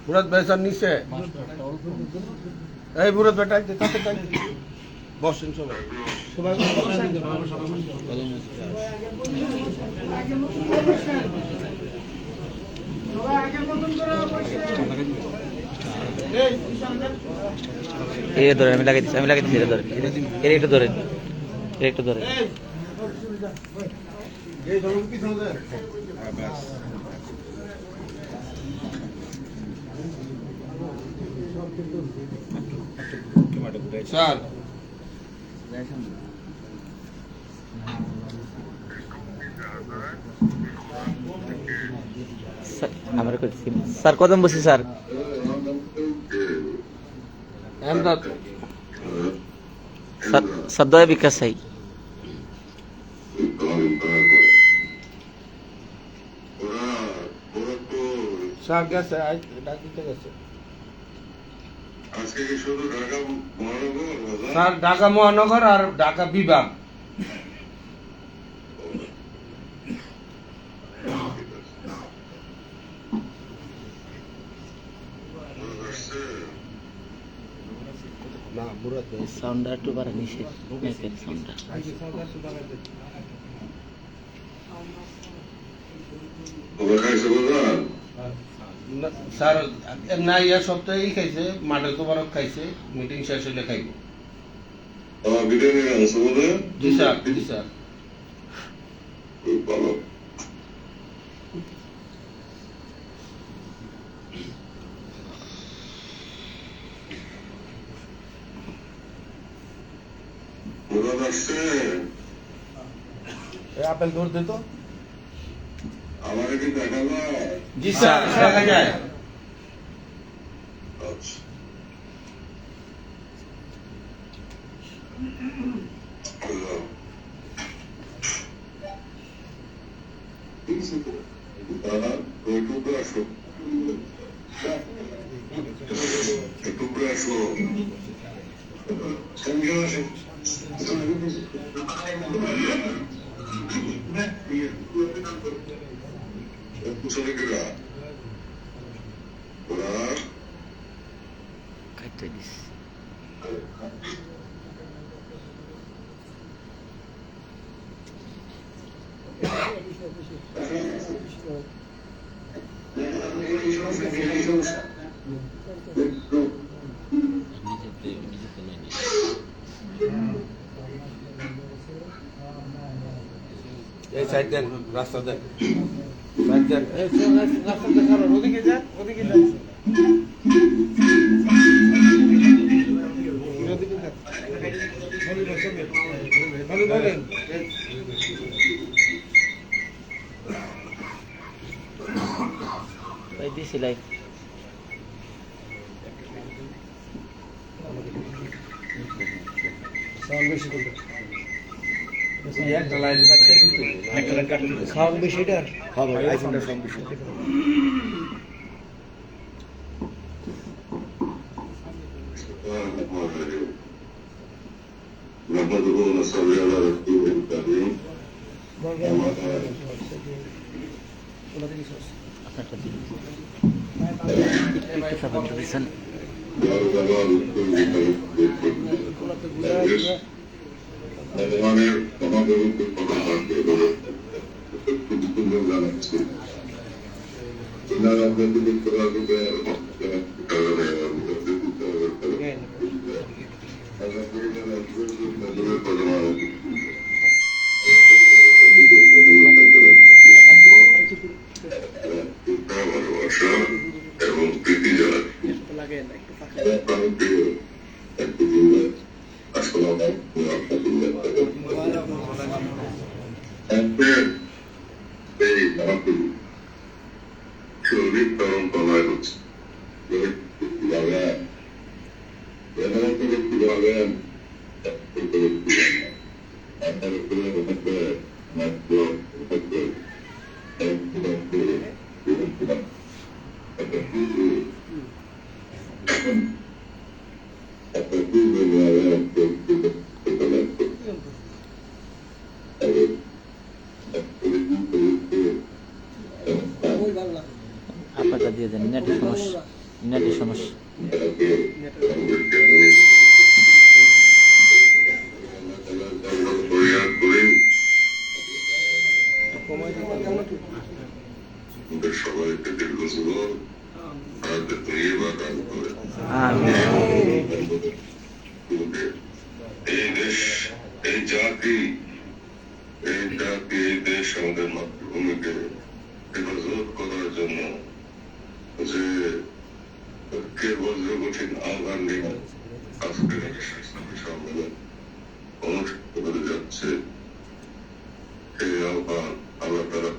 মুরাদ ভাই স্যার নিচে এই মুরাদ ভাই টাইট তাতে টাইট বসেন সবাই সবাই এই ধরে আমি লাগাইতেছি এটা ধরে এর একটু ধরেন একটু ধরে স্যার আমার স্যার কদম বসি স্যার এমদাদ স্যার দয়া বিকাশ চাই স্যার গেছে ডাক দিতে গেছে স্যার ঢাকা মহানগর আর ঢাকা বিভাগ না মুরাদ ভাই সাউন্ডটা একটু বাড়া নিচে মাইকের সাউন্ডটা স্যার না ইয়া সপ্তাহেই খাইছে মাঠে তো বরফ খাইছে মিটিং শেষ হলে খাইব জি স্যার জি স্যার আপেল ধর দে তো জি স্যার দেখা যায় কাটতে দিস এই সাইড দেন রাস্তা দেন সাইড দেন এই রাস্তা দেখার ওদিকে যান ওদিকে যান ওদিকে যান বলেন ভাই দিছি লাইক সাউন্ড বেশি করতে একটা লাইন কাটতে দিতে একটা লাইন কাটতে সাউন্ড বেশিটা হবে আইফোনটা সাউন্ড বেশি نحمده ونصلي على رسوله الكريم আপনারটা দিন একটু সাবধান দিচ্ছেন ভগবানের সমাগমকে জানাচ্ছি ভালোবাসা এবং প্রীতি জানাচ্ছি শরীর তরণ কমায় হচ্ছে আপনারটা দিয়ে দেন, নেটের সমস্যা, নেটের সমস্যা। সবাইকে দীর্ঘ জীবন আর দান করে এই দেশ, এই জাতি, এই দেশ আমাদের মাতৃভূমিকে হেফাজত করার জন্য যে কেবল কঠিন আহ্বান নিয়ে আজকের ইসলামী সম্মেলন অনুষ্ঠিত করে যাচ্ছে, এই আহ্বান আল্লাহ তাআলা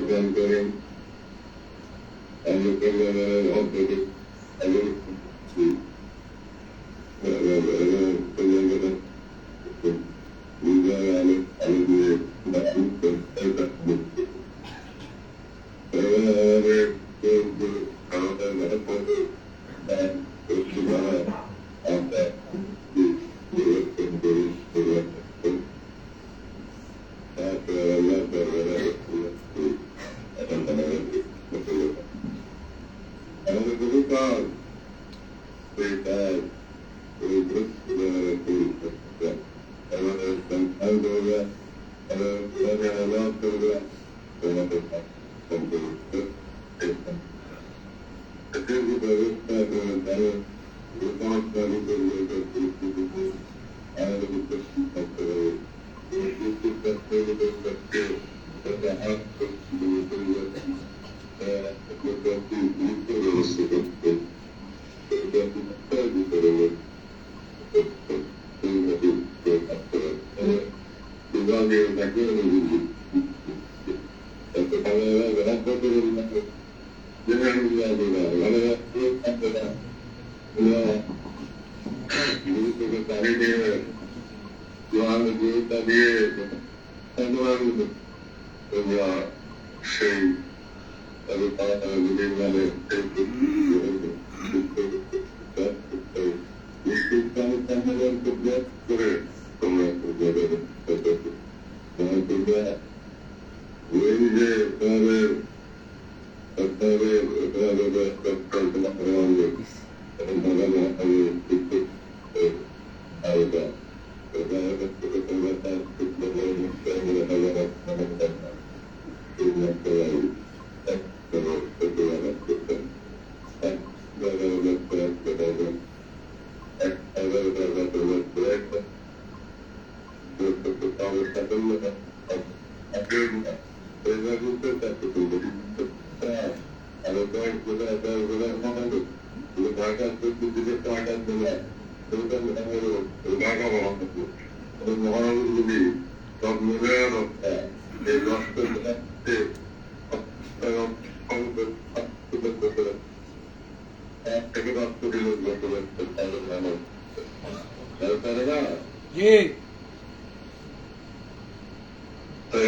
দান করেন।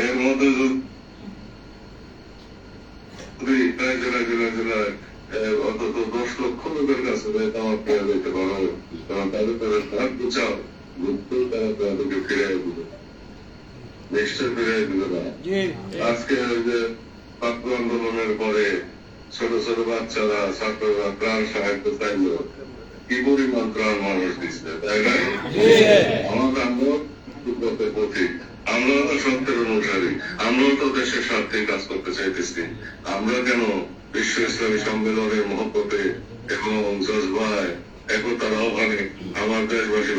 এর মধ্যে অন্তত 10 লক্ষ লোকের কাছে আমার পেয়ে যেতে পারো, কারণ তাদের তারা সাহায্য চাও, বুঝতেও তারা তাদেরকে ফিরাই দিবে, নিশ্চয় ফিরাই দিবে না। আজকে ওই যে ছাত্র আন্দোলনের পরে ছোট ছোট বাচ্চারা ছাত্ররা প্রাণ সাহায্য চাইল, কি পরিমাণ প্রাণ মানুষ দিচ্ছে, তাই না? আমরাও পথিক, আমরাও তো সত্যের অনুসারী, আমরাও তো দেশের স্বার্থে কাজ করতে চাইতেছি। আমরা কেন বিশ্ব ইসলামী সম্মেলনের মহব্বতে এবং জজবায় একতার আহ্বানে আমার দেশবাসী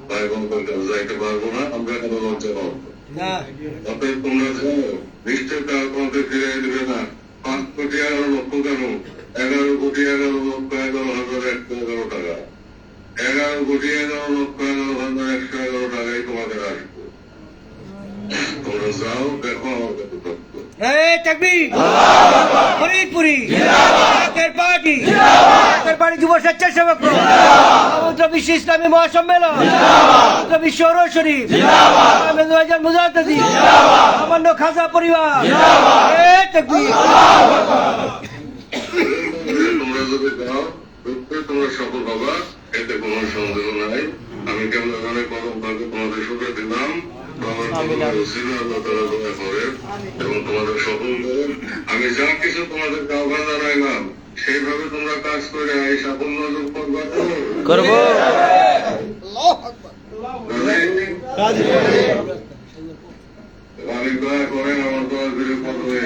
ভাই বোনদের কাছে যাইতে পারবো না? আমরা কেন লজ্জা পাবো? অতএব তোমরা যাও, নিশ্চয় তার তোমাদের ফিরিয়ে দিবে না। 5 কোটি 11 লক্ষ কেন, 11 কোটি 11 লক্ষ 11,111 টাকা, 11 কোটি 11 লক্ষ 11,111 টাকাই তোমাদের আসবে। তোমরা যাও, দেখো আমার কাছে তথ্য। এই তাকবীর ফরিদপুরি একের পার্টি একের পার্টি যুব স্বেচ্ছাসেবক সমুদ্র বিশ্ব ইসলামী মহাসম্মেলন সমুদ্র বিশ্ব অরুণ শরীফ মেজর মুজাহিদি সামান্য খাজা পরিবার এই তাকবীর তোমরা যদি দাও তোমরা সফল হবা, এতে কোনো সন্দেহ নাই। আমি কেমন ধরনের কদম থাকে তোমাদের সুখে দিলাম, এবং তোমাদের সফল করেন। আমি যা কিছু তোমাদেরকে আহ্বান জানাইলাম সেইভাবে তোমরা কাজ করে এই সাফল্য অর্জন করবা তো? করবো। আমি দয়া করেন আমার দয়া ফিরে করবে,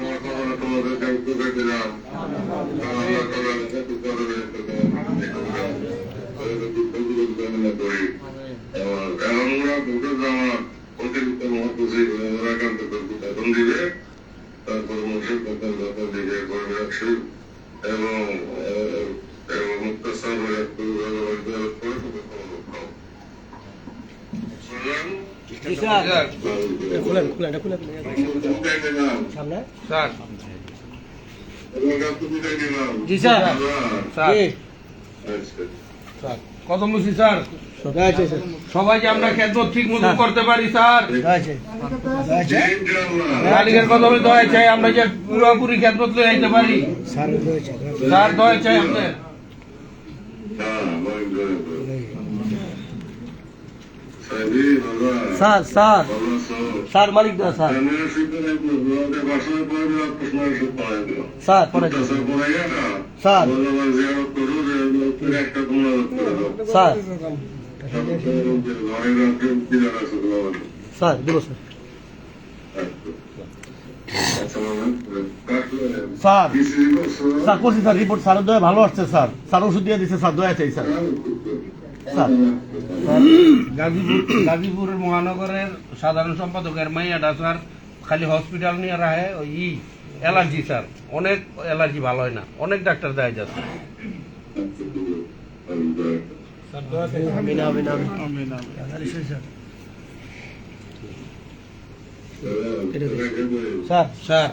আমার কথা তোমাদের দায়িত্ব পেতে দিলাম। আল্লাহ তাআলা যাতে করবে করি এবং আমরা দুটো জামা অতিরিক্ত মহাপুষি রাখান্ত বেতন দিবে, তারপর মুর্শিদ বেতন যখন দিবে করবে রাখছি এবং মুক্তাসার স্যার জি স্যার কত মুসি স্যার সবাইকে আমরা খেদমত ঠিক মতো করতে পারি স্যার। মালিকের কথা বলে দয়া চাই আমরা যে পুরোপুরি খেদমত লয়ে যাইতে পারি স্যার, দয়া চাই আপনার। স্যার স্যার স্যার মালিক দা স্যার স্যার পরে স্যার স্যার স্যার দেবো স্যার স্যার স্যার করছি স্যার রিপোর্ট স্যারের দয়া ভালো আসছে স্যার, স্যার ওষুধ দিয়ে দিচ্ছে স্যার, দয়া চাই স্যার। স্যার গাজীপুরের মহানগরের সাধারণ সম্পাদকের মাইয়াটা স্যার খালি হসপিটাল নিয়ে রাখে ওই অ্যালার্জি স্যার, অনেক অ্যালার্জি ভালো হয় না, অনেক ডাক্তার দেয় যাচ্ছে। Sir sir